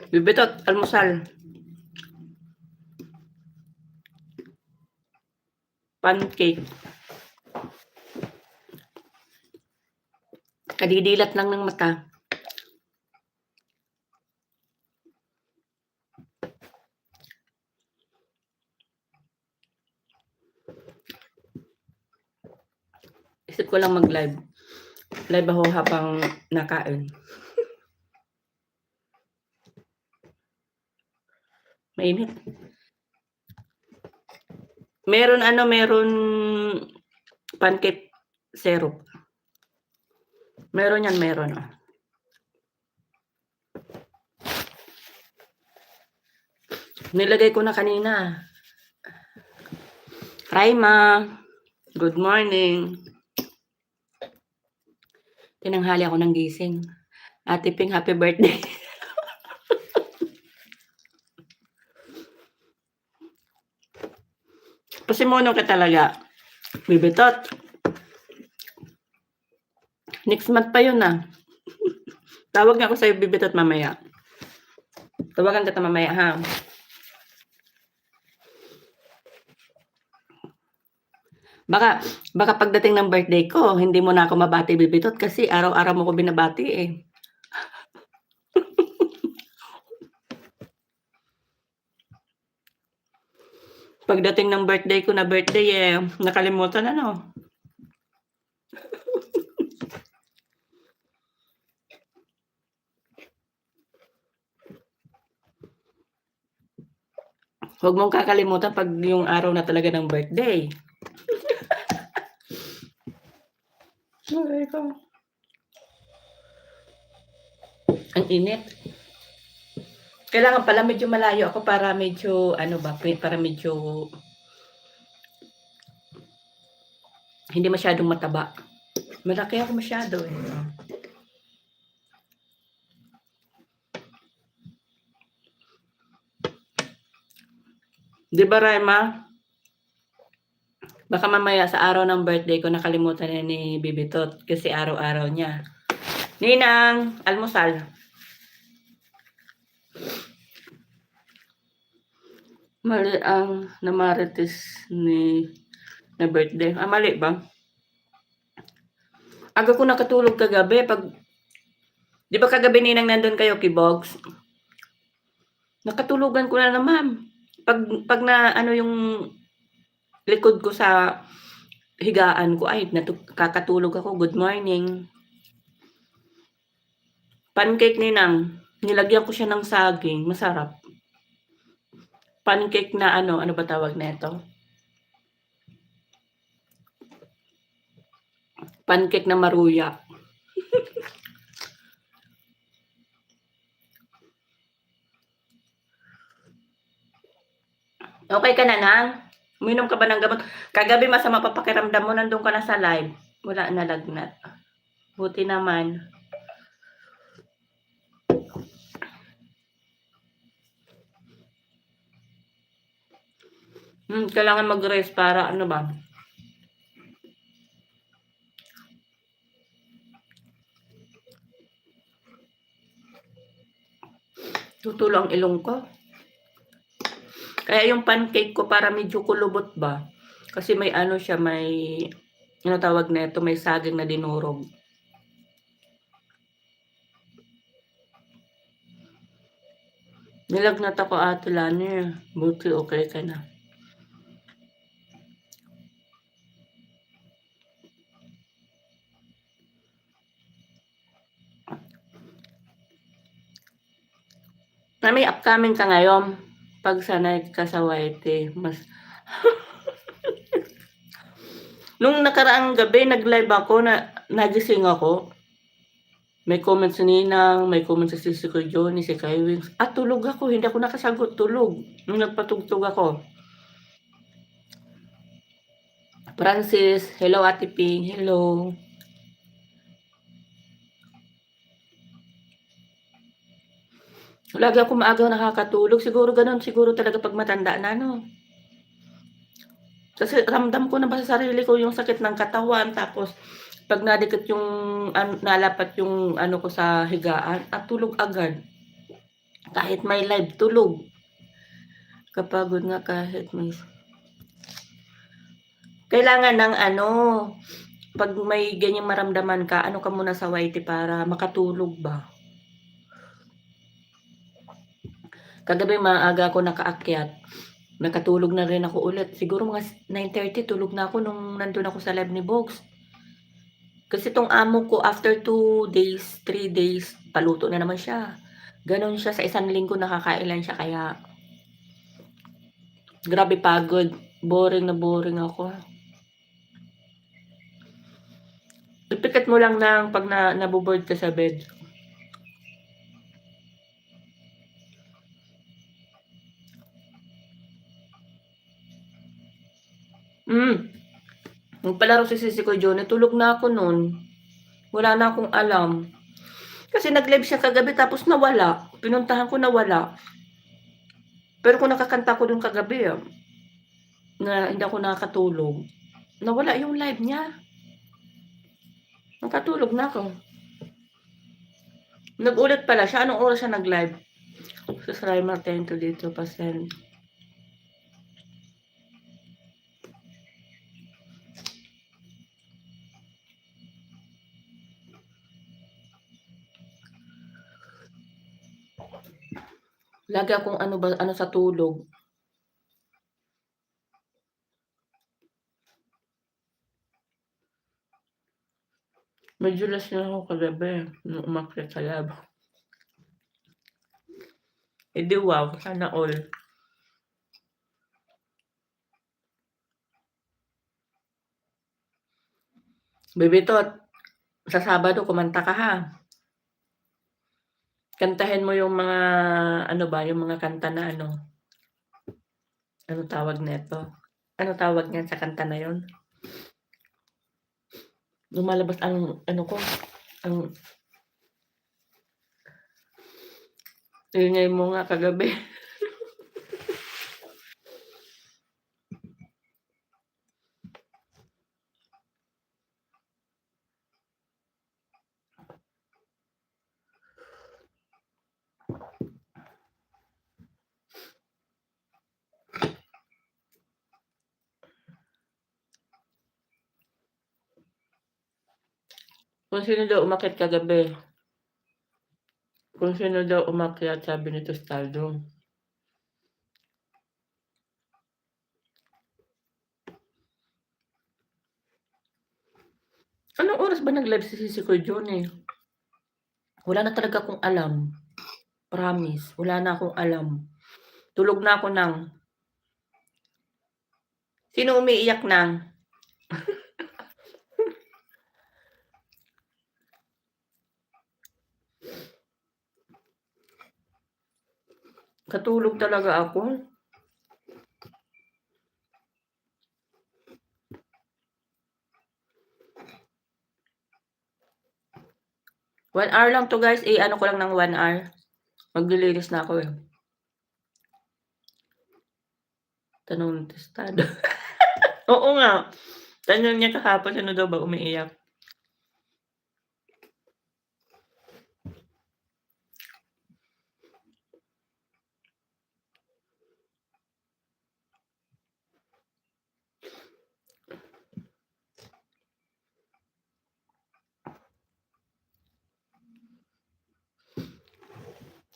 Bibitot, almusal. Pancake. Kadidilat lang ng mata. Isip ko lang mag-live. Live ako habang nakain. Mainit. Meron pancake syrup. Meron yan, meron. Nilagay ko na kanina. Raima, good morning. Tinanghali ako ng gising. Ate Ping, happy birthday. Pasimono ka talaga. Bibitot. Next month pa yun ah. Tawag nga ako sa'yo, Bibitot, mamaya. Tawagan kita mamaya ha. Baka pagdating ng birthday ko, hindi mo na ako mabati, Bibitot, kasi araw-araw mo ko binabati eh. Pagdating ng birthday ko na nakalimutan na no. Huwag mong kakalimutan pag yung araw na talaga ng birthday. Ang init. Kailangan pala medyo malayo ako para medyo, para medyo hindi masyadong mataba. Malaki ako masyado eh. Di ba, Raima? Baka mamaya sa araw ng birthday ko nakalimutan na ni Bibitot kasi araw-araw niya. Ninang, almusal. Mali ang namarites na birthday. Mali ba? Aga ko nakatulog kagabi. Di ba kagabi Ninang nandun kayo, Kibogs? Nakatulugan ko na naman. Pag na yung likod ko sa higaan ko, ay, kakatulog ako. Good morning. Pancake Ninang. Nilagyan ko siya ng saging. Masarap. Pancake na ano ba tawag na ito? Pancake na maruya. Okay ka na, Nang? Uminom ka ba ng gamot? Kagabi masama pa pakiramdam mo, nandun ka na sa live. Wala na lagnat. Buti naman. Kailangan mag-rest para ano ba? Tutulo ang ilong ko. Kaya yung pancake ko para medyo kulubot ba? Kasi may siya, may tawag na ito, may saging na dinurog. Nilagnat ako, Ate Lani. Buti okay ka na. May upcoming ka ngayon. Pag sanay ka sa YT, mas... Nung nakaraang gabi, nag-live ako, nagising ako. May comment si Ninang, may comment si Kuya Johnny, si Kai Wings. Tulog ako, hindi ako nakasagot, tulog. Nung nagpatugtog ako. Francis, hello Ate Ping, hello. Lagi ako maaga nakakatulog. Siguro ganun, siguro talaga pag matanda na, no? Kasi ramdam ko na ba sa sarili ko yung sakit ng katawan, tapos pag nadikit yung nalapat yung ko sa higaan, tulog agad. Kahit may live, tulog. Kapagod nga kahit may kailangan ng ano, 'pag may ganyang maramdaman ka, ano ka muna sa YT para makatulog ba. Kagabi maaga ako nakaakyat, nakatulog na rin ako ulit. Siguro mga 9:30 tulog na ako nung nandun ako sa live ni Bogs. Kasi 'tong amo ko after 2 days, 3 days, paluto na naman siya. Gano'n siya sa isang linggo nakakailan siya kaya grabe pagod, boring na boring ako. Ipikit mo lang ng 'pag nabo-bored ka sa bed. Nagpalaro si Sisi ko Jonnie, tulog na ako nun. Wala na akong alam. Kasi nag-live siya kagabi tapos nawala. Pinuntahan ko nawala. Pero kung nakakanta ko dun kagabi, na hindi ako nakakatulog, nawala yung live niya. Nakatulog na ako. Nag-ulit pala siya. Anong oras siya nag-live? Susray Martento dito, pasend. Lagi akong ano sa tulog. Medyo lasing na ako kagabi nung umakyat sa lab. Eh di wow, sana all. Baby Tot, sa Sabado kumanta ka ha. Kantahin mo yung mga ano ba, yung mga kanta na ano. Ano tawag nito? Ano tawag niyan sa kanta na yon? Lumalabas ang ano ko, ang ingay mo nga kagabi. Kung sino daw umakyat kagabi. Kung sino daw umakyat sabi ni Tostaldo. Anong oras ba nag-live si Sisi ko Jonnie? Wala na talaga akong alam. Promise, wala na akong alam. Tulog na ako ng sino umiiyak ng? Katulog talaga ako. One hour lang to guys, ano ko lang ng 1 hour. Maglilinis na ako eh. Tanong ng testado. Oo nga. Tanong niya kahapon, sino daw ba umiiyak?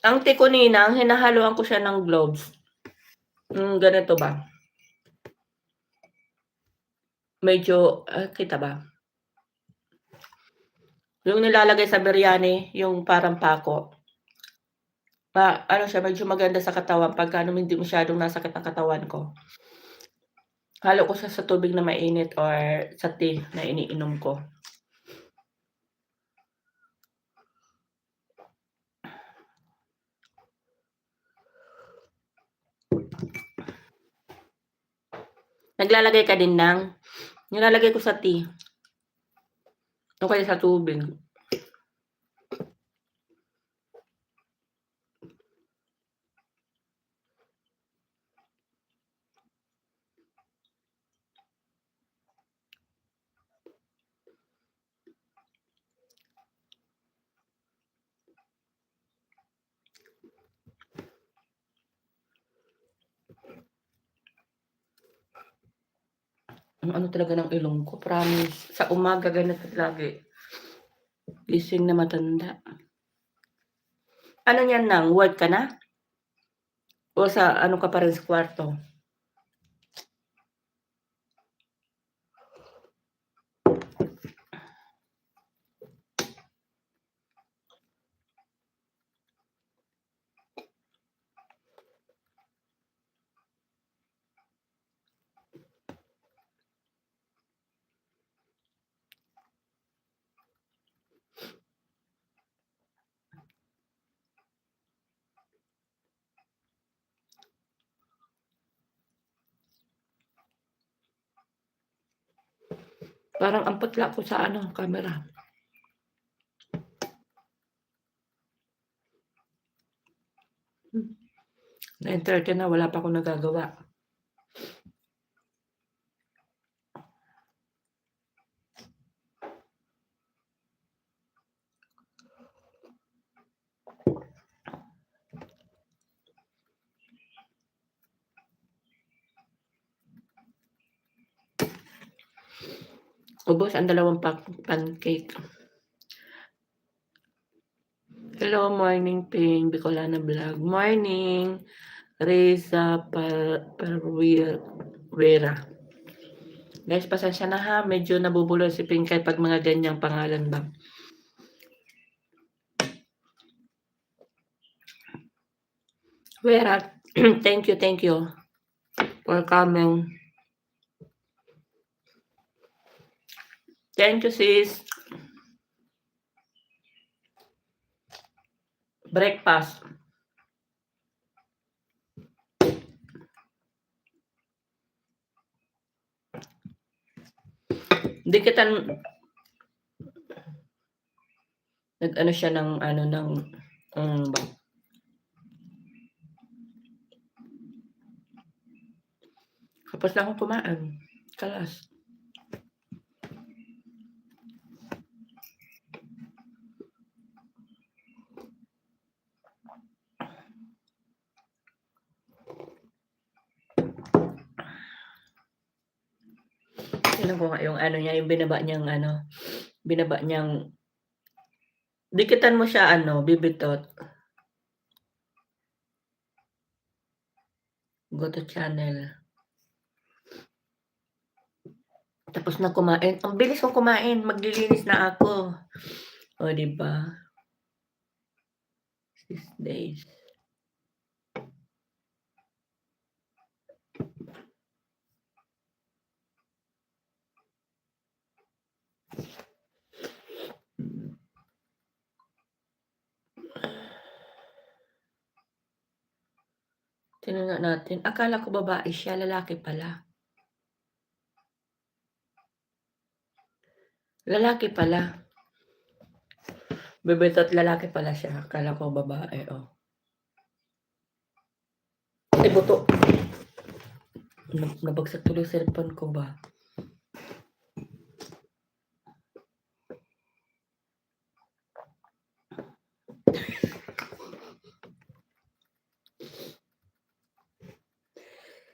Ang tiko ninang, hinahaluan ko siya ng gloves. Ganito ba? Medyo, kita ba? Yung nilalagay sa biryani, yung parang pako. Ano siya, medyo maganda sa katawan pagka hindi masyadong nasakit ang katawan ko. Halo ko siya sa tubig na mainit or sa tea na iniinom ko. Naglalagay ka din ng? Nilalagay ko sa tea. O kaya sa tubig. ang ano talaga ng ilong ko, promise. Sa umaga ganito lagi. Gising na matanda. Ano niyan nang, work ka na? O sa ano ka pa rin sa kwarto? Parang ang putla ko sa ano, camera. 9:30 na, wala pa akong nagagawa. Ubos ang 2 pancake. Hello, morning Ping, Bicolana Vlog. Morning, Reza Parwera. Guys, pasensya na ha, medyo nabubulol si Ping kahit pag mga ganyang pangalan ba. Vera, thank you for coming. Thank you, sis. Breakfast. Hindi kita nag-ano siya ng ano ng tapos na akong kumain. Kalas. Tingnan ko nga yung ano niya, yung binaba niyang dikitan mo siya ano, bibitot. Go to channel. Tapos na kumain. Ang bilis kong kumain, maglilinis na ako. O, di ba? 6 days. Tingnan nga natin. Akala ko babae siya, lalaki pala. Lalaki pala. Bibitot lalaki pala siya. Akala ko babae, oh. Ay, buto. Nabagsak tuloy yung cellphone ko ba?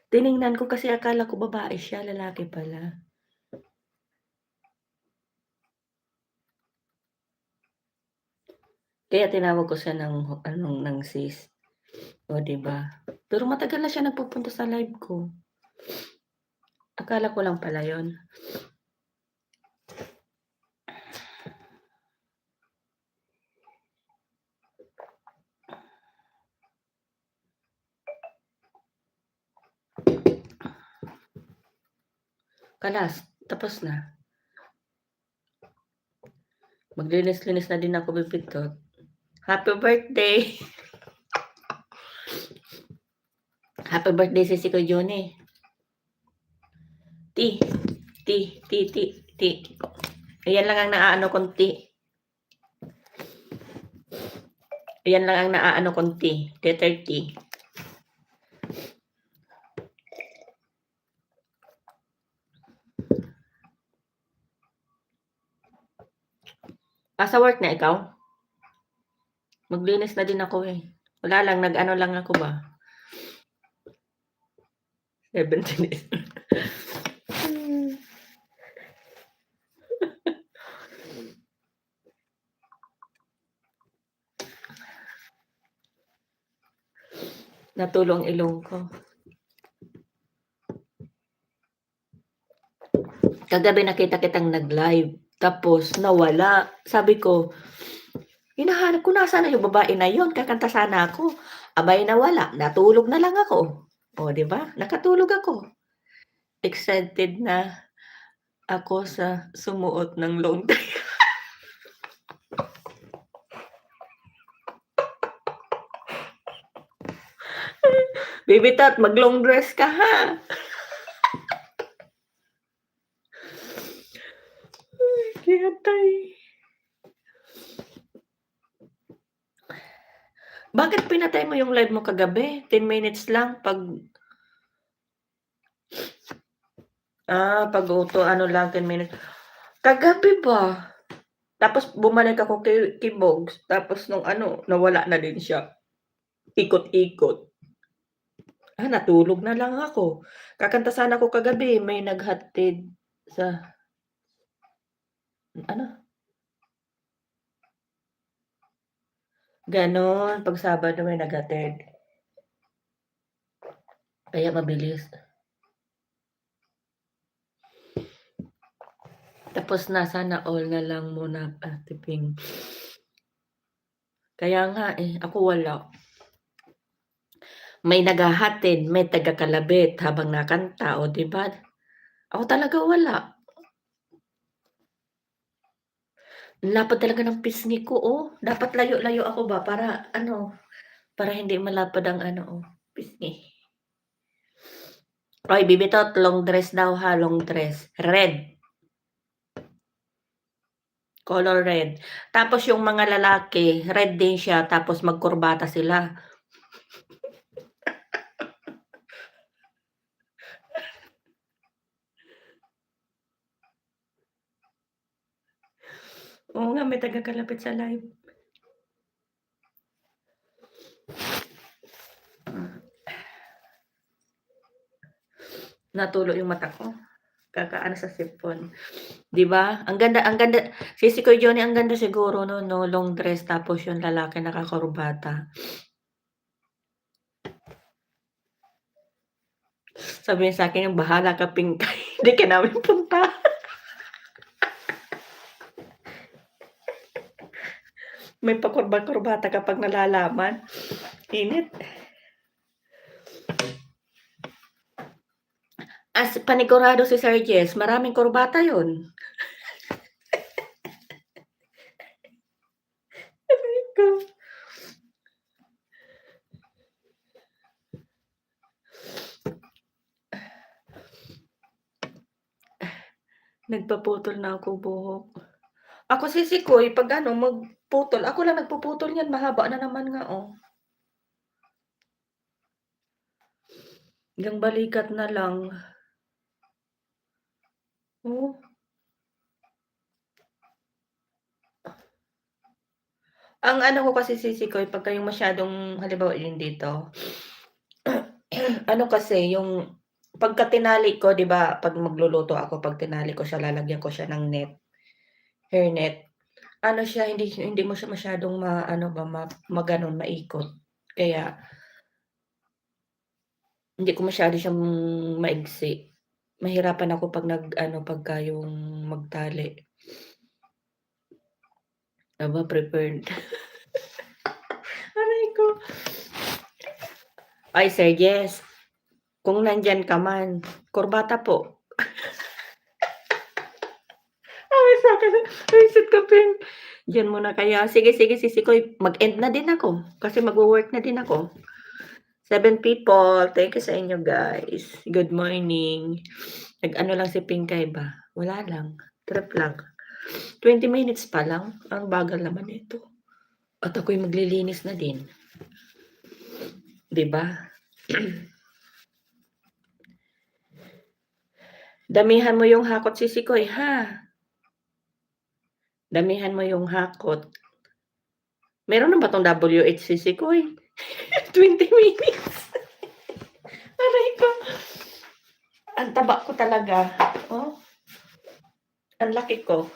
Tiningnan ko kasi akala ko babae siya, lalaki pala. Kaya tinawag ko siya ng sis. O, di ba? Pero matagal na siya nagpupunta sa live ko. Akala ko lang pala yon. Kalas, tapos na. Maglinis-linis na din ako, bibitot. Happy birthday! Happy birthday si Siko Johnny. Ti. Ayan lang ang naaano kong ti. Ayan lang ang naaano kong ti. Letter T. Sa work na ikaw? Maglinis na din ako eh. Wala lang, nag-ano lang ako ba? 17 days. Natulo ang ilong ko. Kagabi nakita kitang nag-live, tapos nawala. Sabi ko, hinahanap ko nasaan na yung babae na yun, kakanta sana ako. Abay nawala, natulog na lang ako. O, 'di ba? Nakatulog ako. Excited na ako sa sumuot ng long dress. Baby Tot, mag-long dress ka ha. Ay, kiyatay. Bakit pinatay mo yung live mo kagabi? 10 minutes lang pag pag-auto ano lang 10 minutes. Kagabi ba? Tapos bumalik ako kay Bogs, tapos nung ano, nawala na din siya. Ikot-ikot. Natulog na lang ako. Kakanta sana ako kagabi, may naghatid sa ano, gano'n, 'pag Sabado may naghatid. Kaya mabilis. Tapos na, sana all na lang muna, Ate Ping. Kaya nga, ako wala. May naghahatid, may taga-kalabit habang nakanta, o 'di ba? Ako talaga wala. Ang lapad talaga ng pisngi ko, dapat layo-layo ako ba para ano, para hindi malapad ang ano, pisngi. Oy, Baby Tot, long dress daw ha, long dress, red. Color red. Tapos yung mga lalaki, red din siya tapos magkurbata sila. Oo nga, may taga-kalapit sa live. Natulo yung mata ko. Kakaano sa sipon. 'Di ba? Ang ganda. Si Kuya Jonnie ang ganda siguro no, long dress tapos yung lalaki nakakurbata. Sabi niya sa'kin yung bahala ka Pinkay, hindi ka namin puntahan. May pakurba-kurbata ka pag nalalaman. Init. Panigurado si Sir Jess, maraming kurbata yun. Aray ko. Nagpaputol na ako buhok. Ako sisikoy pag ano magputol, ako lang nagpuputol niyan, mahaba na naman nga, Hanggang balikat na lang. Oh. Ang ano ko kasi sisikoy pagka yung masyadong halimbawa yun dito, ano kasi yung pagka tinali ko 'di ba 'pag magluluto ako 'pag tinali ko siya lalagyan ko siya ng net, hairnet. Ano siya hindi mo siya masyadong maano ba maganon, maikot. Kaya hindi ko masyado siyang maigsi. Mahirapan ako 'pag nag-ano pagka yung magtali. Aba prepared. Aray ko. Ay Sir Jess, kung nandiyan ka man, kurbata po. Sabi sa'kin, "Wisit ka Ping, diyan muna kaya." Sige sisikoy, mag-end na din ako, kasi magwo-work na din ako. 7 people, thank you sa inyo guys. Good morning. Nag-ano lang si Pinkay ba, wala lang, trip lang. 20 minutes pa lang, ang bagal naman nito. At ako'y maglilinis na din. 'Di ba? Damihan mo yung hakot sisikoy ha. Damihan mo yung hakot. Meron na ba 'tong WH sisikoy? 20 minutes. Aray ko. Ang taba ko talaga, ang laki ko.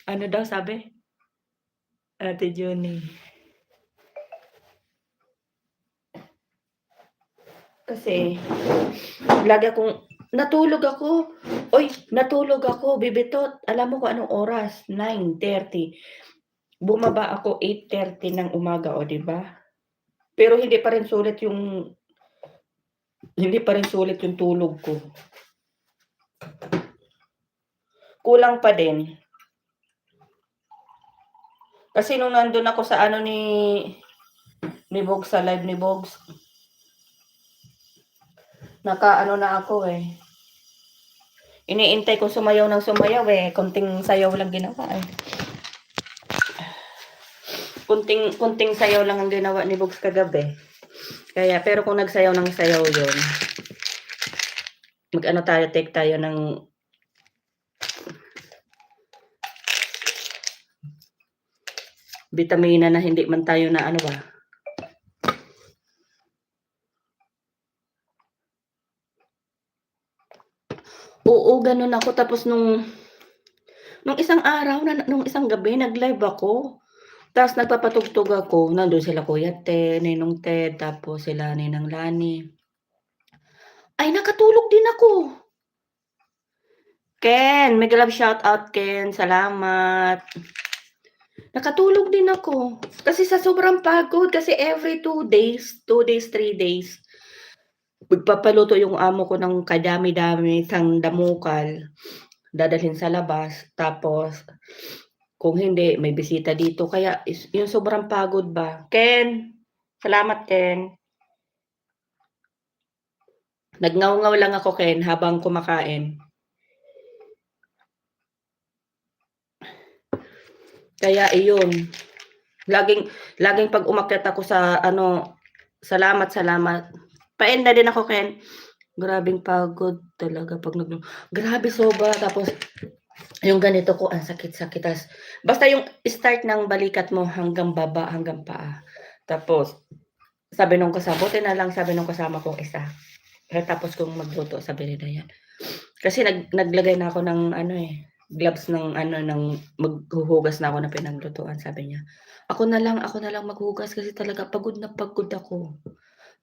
Ano daw sabi? Ate Jonnie. Kasi lagi akong natulog ako. Uy, natulog ako, bibitot. Alam mo kung anong oras? 9:30. Bumaba ako 8:30 ng umaga, o 'di ba? Pero hindi pa rin sulit yung tulog ko. Kulang pa din. Kasi nung nandun ako sa ano ni Bogs, sa live ni Bogs, nakaano na ako eh. Iniintay ko sumayaw ng sumayaw eh. Konting sayaw lang ginawa eh. Kunting sayaw lang ang ginawa ni Bogs kagabi. Kaya, pero kung nagsayaw ng sayaw yun, take tayo ng vitamina na hindi man tayo na ano ba. Oo, ganun ako. Tapos nung isang araw, nung isang gabi, nag-live ako. Tapos nagpapatugtog ako. Nandun sila Kuya Ted, Ninong Ted, tapos sila Ninang Lani. Ay, nakatulog din ako. Ken, mega love shout out Ken. Salamat. Nakatulog din ako. Kasi sa sobrang pagod, kasi every 2 days, 3 days, magpapaluto yung amo ko ng kadami-dami, isang damukal, dadalhin sa labas. Tapos, kung hindi, may bisita dito. Kaya, yung sobrang pagod ba. Ken, salamat Ken. Nagngaw-ngaw lang ako Ken, habang kumakain. Kaya iyon, laging pag umakyat ako sa ano, salamat. Pa-end na din ako Ken. Grabeng pagod talaga pag grabe sobra. Tapos yung ganito ko, ang sakit-sakit. Basta yung start ng balikat mo hanggang baba, hanggang paa. Tapos, sabi nung kasama kong isa. Tapos kung magluto, sabi ni Dayan. Kasi naglagay na ako ng gloves ng maghuhugas na ako ng pinaglutuan, sabi niya. Ako na lang maghugas kasi talaga pagod na pagod ako.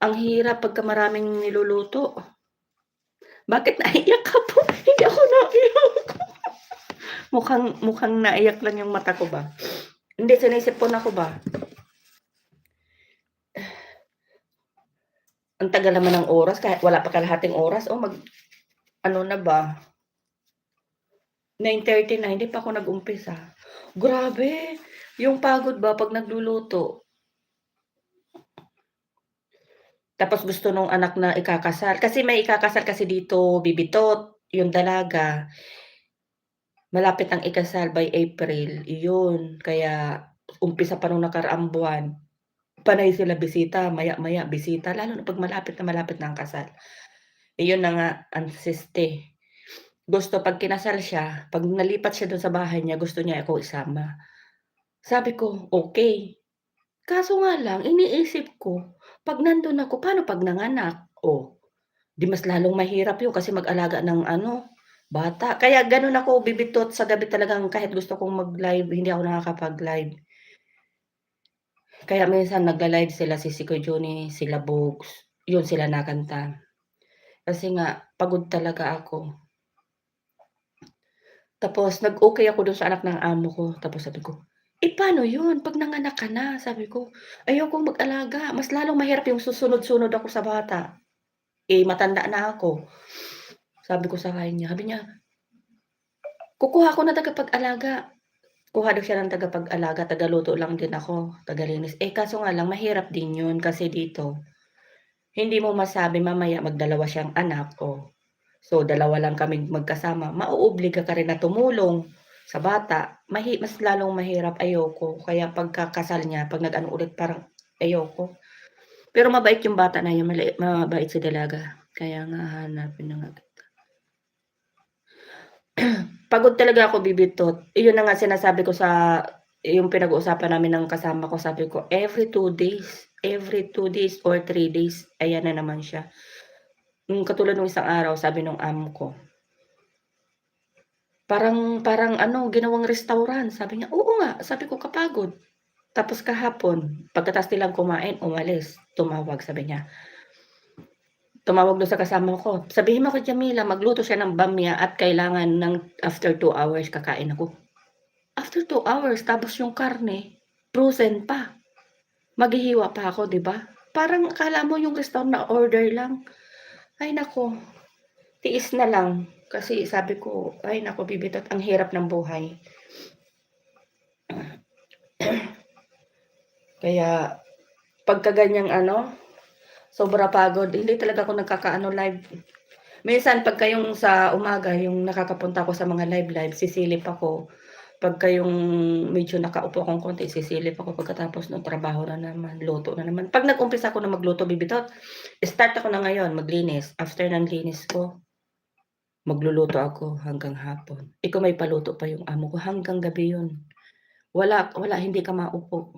Ang hirap pagka maraming niluluto. Bakit naiyak ka po? Hindi ako naiyak. Mukhang naiyak lang yung mata ko ba? Hindi, sinisipon ako ba? Ang tagal naman ng oras, kahit wala pa kalahating oras. Ano na ba? 9:30 na, hindi pa ako nag-umpisa. Grabe, yung pagod ba pag nagluluto. Tapos gusto nung anak na ikakasal. Kasi may ikakasal kasi dito, bibitot, yung dalaga. Malapit ang ikasal by April, iyon. Kaya umpisa pa nung nakaraang buwan, panay sila bisita, maya-maya bisita, lalo na pag malapit na ang kasal. Iyon na nga ang siste. Gusto pag kinasal siya, pag nalipat siya dun sa bahay niya, gusto niya ako isama. Sabi ko, "Okey." Kaso nga lang iniisip ko, pag nandun ako, paano pag nanganak? Oh, 'di mas lalong mahirap yun kasi mag-alaga ng bata. Kaya gano'n ako bibitot sa gabi talagang kahit gusto kong mag-live, hindi ako nakakapag-live. Kaya minsan nagla-live sila si Kuya Juni, sila Bogs, yun sila nakanta. Kasi nga pagod talaga ako. Tapos nag-okey ako dun sa anak ng amo ko, tapos sabi ko, "Eh, paano yun 'pag nanganak ka na?" Sabi ko, "Ayokong mag-alaga, mas lalong mahirap yung susunod-sunod ako sa bata, eh, matanda na ako." Sabi ko sa kanya, sabi niya, "Kukuha ako ng tagapag-alaga." Kuha daw siya ng tagapag-alaga, tagaluto lang din ako, tagalinis. Eh, kaso nga lang mahirap din yun kasi dito, hindi mo masabi mamaya magdalawa siyang anak, oh. So, dalawa lang kaming magkasama, mauobliga ka rin na tumulong sa bata. Mas lalong mahirap, ayoko. Kaya pagkakasal niya, 'pag nag-ano ulit parang ayoko. Pero mabait yung bata na yun, mabait si dalaga. Kaya nga hahanapin na nga kita. Pagod talaga ako bibitot. Iyon na nga sinasabi ko yung pinag-uusapan namin ng kasama ko, sabi ko, every 2 days or 3 days, ayan na naman siya. Katulad nung isang araw, sabi nung amo ko, parang ginawang restaurant. Sabi niya, "Oo nga," sabi ko, "kapagod." Tapos kahapon, pagkatapos nilang kumain, umalis, tumawag, sabi niya, tumawag dun sa kasama ko, "Sabihin mo kay Jamila magluto siya ng bamya at kailangan ng after 2 hours kakain ako." After 2 hours tapos yung karne, frozen pa. Maghihiwa pa ako, 'di ba? Parang akala mo yung restaurant na order lang. Ay naku, tiis na lang. Kasi sabi ko, ay naku bibitot, ang hirap ng buhay. Kaya pagka ganyang ano, sobra pagod, hindi talaga ako nagkakaano live. Minsan pagka yung sa umaga, yung nakakapunta ako sa mga live, sisilip ako. Pagka yung medyo nakaupo akong konti, sisilip ako pagkatapos ng trabaho na naman, luto na naman. 'Pag nag-umpisa ako na magluto, bibitot, start ako na ngayon maglinis. After ng linis ko, magluluto ako hanggang hapon. Eh, kung may paluto pa yung amo ko, hanggang gabi yun. Wala, hindi ka maupo.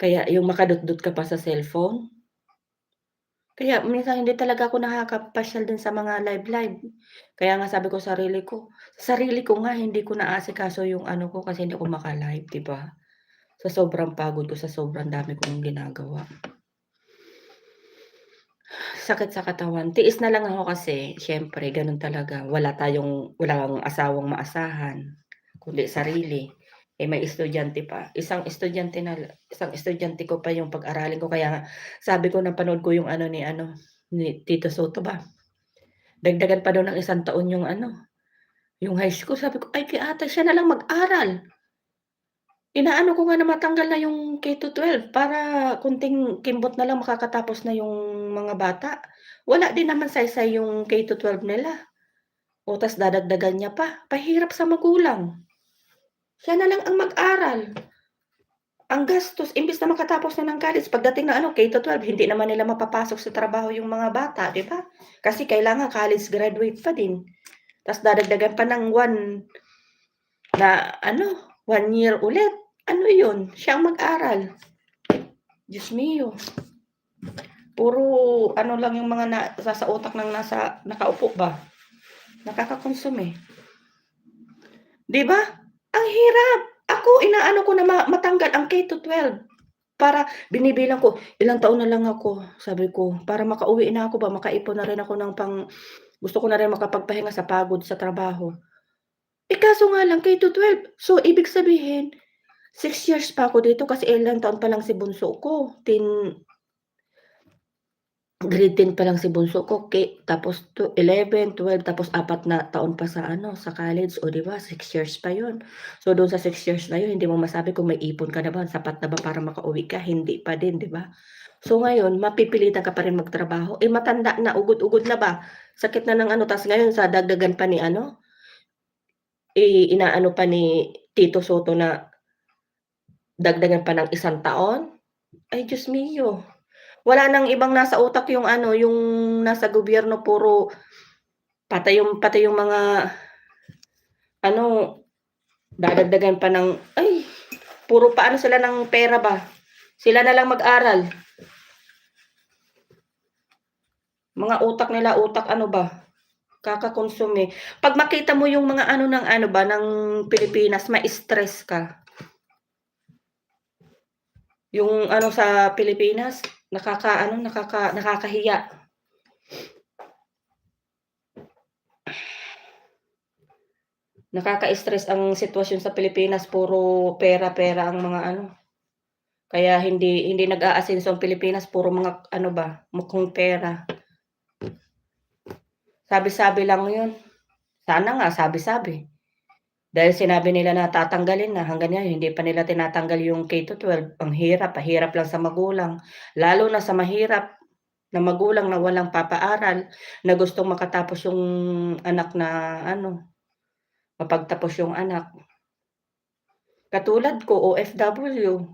Kaya yung makadutdut ka pa sa cellphone. Kaya minsan hindi talaga ako nakakapasyal din sa mga live. Kaya nga sabi ko sarili ko nga hindi ko naasikaso yung ano ko kasi hindi ako maka-live, 'di ba? Sa sobrang pagod ko, sa sobrang dami kong ginagawa. Sakit sa katawan, tiis na lang ako kasi siyempre gano'n talaga, walang asawang maasahan, kundi sarili. Eh, may estudyante pa, isang estudyante ko pa yung pag-aralin ko kaya nga sabi ko napanood ko yung ano, ni Tito Soto ba, dagdagan pa daw ng 1 taon yung ano, yung high school. Sabi ko, "Ay, kay ate siya na lang mag-aral." Inaano ko nga na matanggal na yung K-12 para konting kimbot na lang makakatapos na yung mga bata. Wala din naman saysay yung K-12 nila. O tas dadagdagan niya pa, pahirap sa magulang. Siya na lang ang mag-aral. Ang gastos imbes na makatapos na ng college pagdating ng ano K-12 hindi naman nila mapapasok sa trabaho yung mga bata, 'di ba? Kasi kailangan college graduate pa din. Tas dadagdagan pa ng na ano, 1 year ulit. Ano yun, siya ang mag-aral. Diyos mio. Puro ano lang yung mga nasa utak ng nakaupo ba, nakaka-consume, eh. 'Di ba? Ang hirap. Ako inaano ko na matanggal ang K-12 para binibilang ko, "Ilang taon na lang ako," sabi ko, "para makauwi na ako ba, makaipon na rin ako ng gusto ko na rin makapagpahinga sa pagod sa trabaho." Eh, kaso nga lang K-12, so ibig sabihin 6 years pa ako dito kasi ilang taon pa lang si bunso ko, Grade 10 pa lang si bunso ko, tapos 11, 12 tapos 4 na taon pa sa ano, sa college, o 'di ba 6 years pa 'yun. So do'n sa 6 years na 'yun hindi mo masabi kung may ipon ka na ba, sapat na ba para makauwi ka, hindi pa din, 'di ba? So ngayon mapipilitan ka pa rin magtrabaho, eh, matanda na, ugod-ugod na ba, sakit na ng ano, ta's ngayon sa dagdagan pa ni ano, inaano pa ni Tito Soto na dagdagan pa ng 1 taon, ay Diyos mio. Wala ng ibang nasa utak yung ano, yung nasa gobyerno puro pati yung mga ano, dadagdagan pa ng puro paano sila ng pera ba, sila na lang mag-aral. Mga utak nila, utak ano ba, kaka-consume, eh. 'Pag makita mo yung mga ano ng ano ba, ng Pilipinas ma-stress ka. Yung ano sa Pilipinas, nakakahiya. Nakaka-stress ang sitwasyon sa Pilipinas, puro pera-pera ang mga ano, kaya hindi nag-aasenso ang Pilipinas, puro mga ano ba, mukhang pera. Sabi-sabi lang 'yun. Sana nga sabi-sabi. Dahil sinabi nila na tatanggalin na, hanggang ngayon hindi pa nila tinatanggal yung K-12. Ang hirap, pahirap lang sa magulang, lalo na sa mahirap na magulang na walang papaaral, na gustong makatapos yung anak na ano, mapagtapos yung anak. Katulad ko, OFW,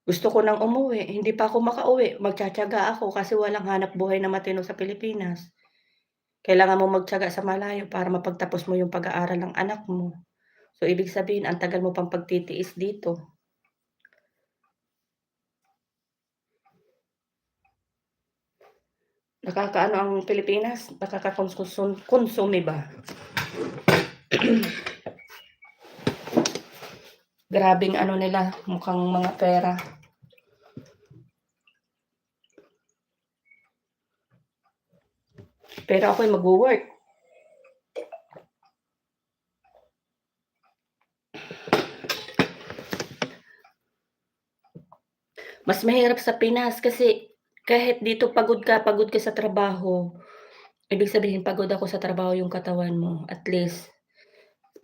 gusto ko ng umuwi, hindi pa ako makauwi, magtitiyaga ako kasi walang hanapbuhay na matino sa Pilipinas. Kailangan mong magtiyaga sa malayo para mapagtapos mo yung pag-aaral ng anak mo. So, ibig sabihin ang tagal mo pang pagtitiis dito. Nakakaano ang Pilipinas, konsume ba. Grabeng ano nila, mukhang mga pera. Pero ako'y magwo-work. Mas mahirap sa Pinas kasi kahit dito pagod ka sa trabaho, ibig sabihin pagod ako sa trabaho yung katawan mo, at least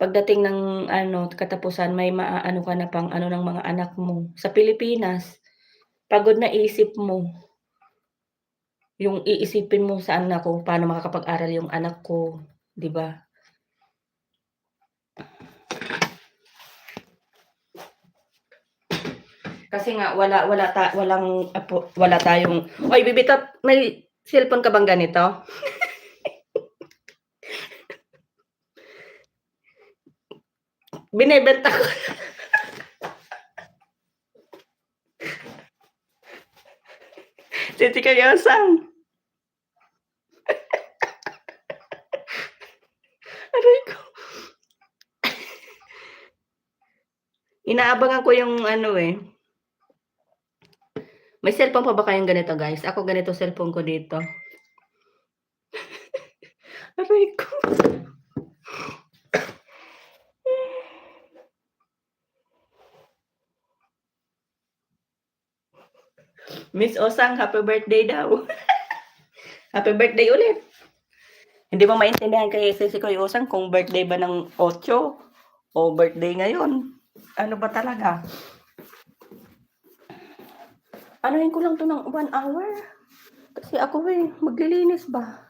pagdating ng ano, katapusan may maaano ka na pang ano ng mga anak mo. Sa Pilipinas, pagod na isip mo, yung iisipin mo saan ako paano makakapag-aral yung anak ko, 'di ba? Kasi nga wala tayong "Oy bibitot, may cellphone ka bang ganito?" Binebenta ko. Titikayosang. Aray ko. Inaabangan ko yung ano, eh. May cellphone pa ba kayong ganito, guys? Ako ganito cellphone ko dito. Aray ko. Miss Osang, happy birthday daw. Happy birthday ulit. Hindi mo maintindihan kay si Kuya Osang kung birthday ba ng 8 o birthday ngayon. Ano ba talaga? Anuhin ko lang 'to ng 1 hour. Kasi ako, maglilinis ba.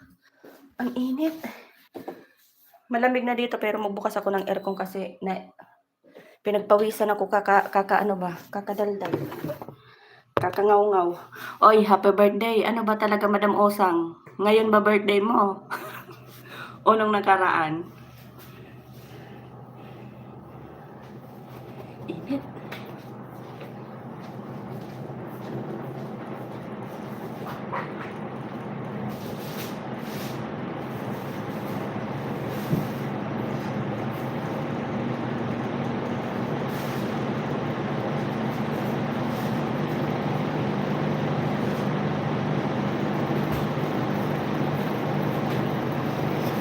Ang init. Malamig na dito pero magbukas ako ng aircon kasi pinagpawisan ako kakadaldal. Kakangaw-ngaw. Oy, happy birthday. Ano ba talaga, Madam Osang? Ngayon ba birthday mo? O nung nakaraan? Init.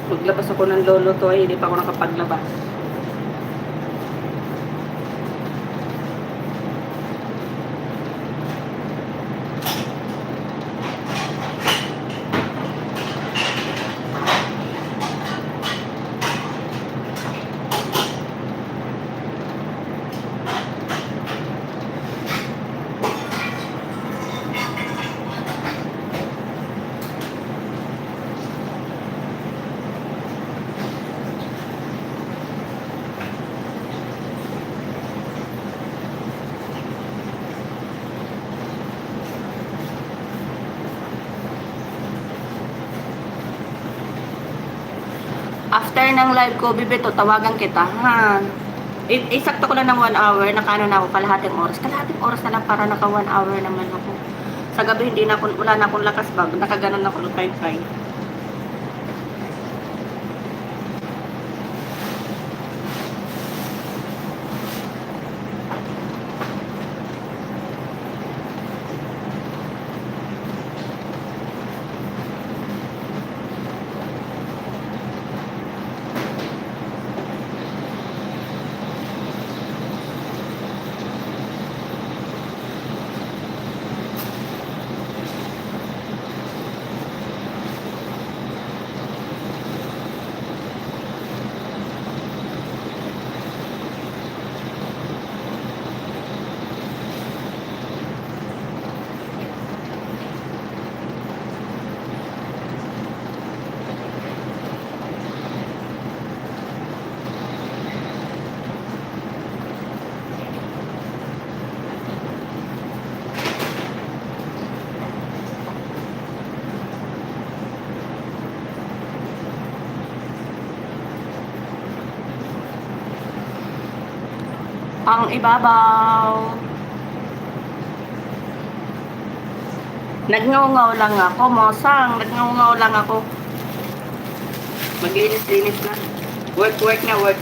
Maglabas ako ng lolo to ay hindi pa ako nakapaglabas. After ng live ko, Bibito, tawagan kita, ha? Isakto ko lang ng 1 hour, nakaano na ako, kalahating oras. Kalahating oras na lang para naka 1 hour naman ako. Sa gabi, wala na akong lakas ba, nakaganon ako ng kay-kay. Ang ibabaw. Nagngaw-ngaw lang ako, Mosang. Nagngaw-ngaw lang ako. Maglinis-linis na. Work na, work.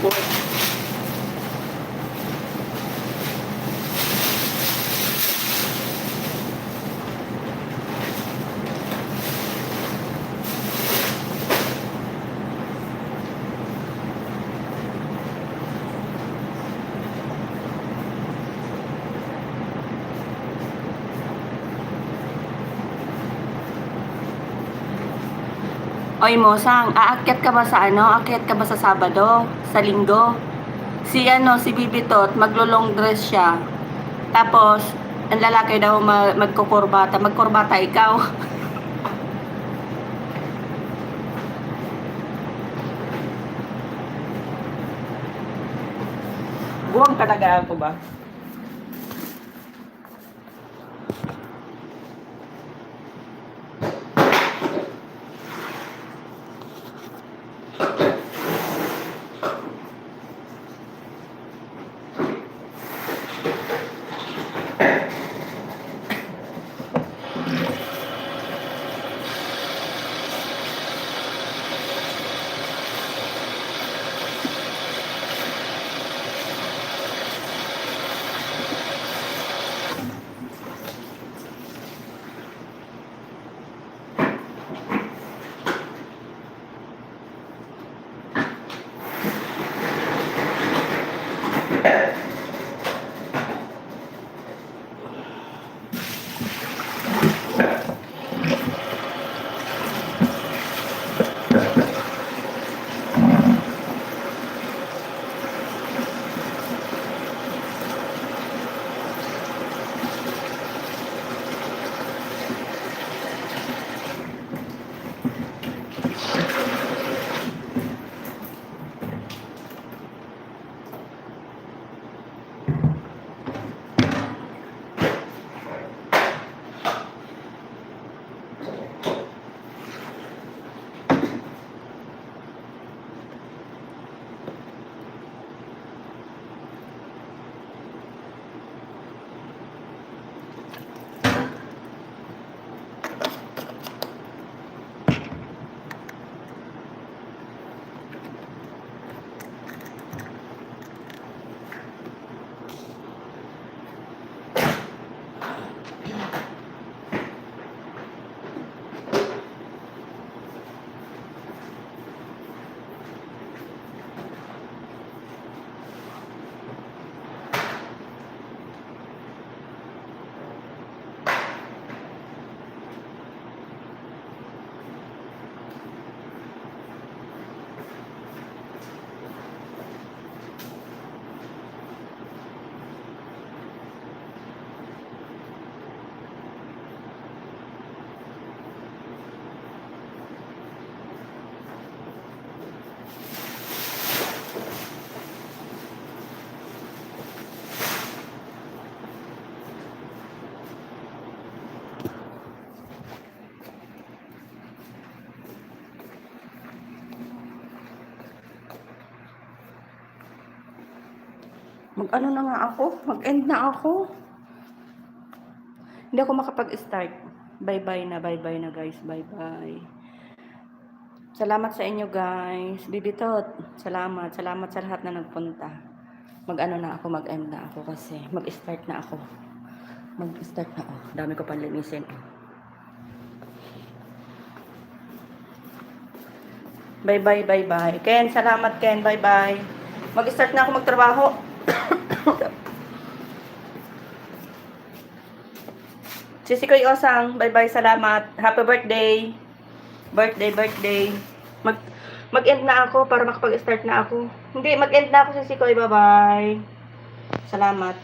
Oy, Mosang, aakyat ka ba sa ano? Aakyat ka ba sa Sabado? Sa Linggo? Si Bibitot, maglo-long dress siya. Tapos, ang lalaki daw magkukurbata. Magkurbata ikaw. Buwang talaga ako ba? Mag-ano na nga ako? Mag-end na ako. Hindi ako makapag-start. Bye-bye na guys. Bye-bye. Salamat sa inyo guys. Bibitot, salamat. Salamat sa lahat na nagpunta. Mag-ano na ako, mag-end na ako kasi mag-start na ako. Mag-start na ako. Dami ko pang linisin. Bye-bye. Ken, salamat Ken. Bye-bye. Mag-start na ako magtrabaho. Sisi Koy Osang, bye-bye, salamat. Happy birthday. Birthday. Mag-end na ako para makapag-start na ako. Hindi, mag-end na ako, Sisi Koy. Bye-bye. Salamat.